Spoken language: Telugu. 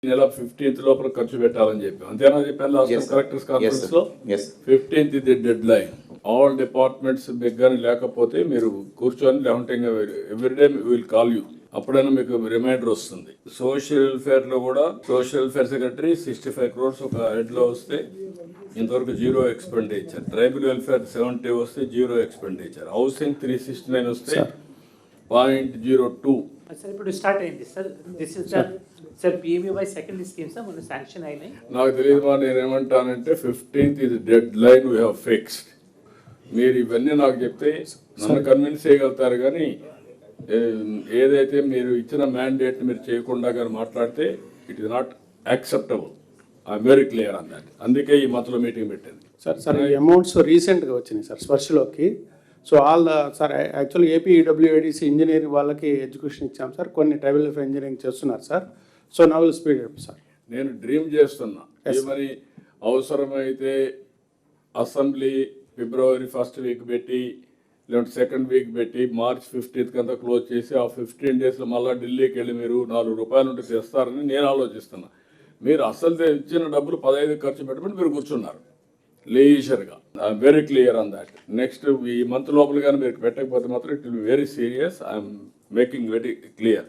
నెల 15th లోపల ఖర్చు పెట్టాలని చెప్పి అంతేనా చెప్పాను లాస్ట్ కలెక్టర్స్ కాన్ఫరెన్స్ లో. 15th ఇది డెడ్ లైన్. ఆల్ డిపార్ట్మెంట్స్ దగ్గర లేకపోతే మీరు కూర్చొని లేకుంటే ఎవ్రీడే విల్ కాల్ యూ, అప్పుడైనా మీకు రిమైండర్ వస్తుంది. సోషల్ వెల్ఫేర్ లో కూడా సోషల్ వెల్ఫేర్ సెక్రటరీ 65 crores ఒక హెడ్ లో వస్తే ఇంతవరకు జీరో ఎక్స్పెండిచర్. ట్రైబల్ వెల్ఫేర్ 70 వస్తే జీరో ఎక్స్పెండిచర్. హౌసింగ్ 369 వస్తే 0.02. సార్ ఇప్పుడు స్టార్ట్ అయింది sir. This is sir PMAY second scheme sir మన శాంక్షన్ అయినాయి. నాకు తెలియదు మా, నేనేమంటానంటే 15th ఇది dead line we have fixed. మీరు ఇవన్నీ నాకు చెప్తే నన్ను కన్విన్స్ చేయగలుగుతారు, కానీ ఏదైతే మీరు ఇచ్చిన మ్యాండేట్ మీరు చేయకుండా కానీ మాట్లాడితే it is not acceptable. I'm very clear on that. అందుకే ఈ మధ్యలో మీటింగ్ పెట్టింది. సార్ ఈ అమౌంట్స్ రీసెంట్గా వచ్చినాయి సార్ స్పర్శలోకి. So sir actually AP EWADC engineering వాళ్ళకి ఎడ్యుకేషన్ ఇచ్చాం సార్, కొన్ని ట్రైబల్ వెల్ఫేర్ ఇంజనీరింగ్ చేస్తున్నారు సార్. సో నా విల్ స్పీడ్ అప్ సార్. నేను డ్రీమ్ చేస్తున్నా మరి అవసరమైతే అసెంబ్లీ February 1st వీక్ పెట్టి లేదంటే 2nd వీక్ పెట్టి March 15th కంతా క్లోజ్ చేసి ఆ 15 daysలో మళ్ళీ ఢిల్లీకి వెళ్ళి మీరు ₹4 ఉంటే తెస్తారని నేను ఆలోచిస్తున్నా. మీరు అసలు ఇచ్చిన డబ్బులు 15 ఖర్చు పెట్టమని మీరు కూర్చున్నారు లీజర్గా. I'm very clear on that. Next ఈ మంత్ లోపల కానీ మీరు పెట్టకపోతే మాత్రం it will be very serious. I'm making very clear.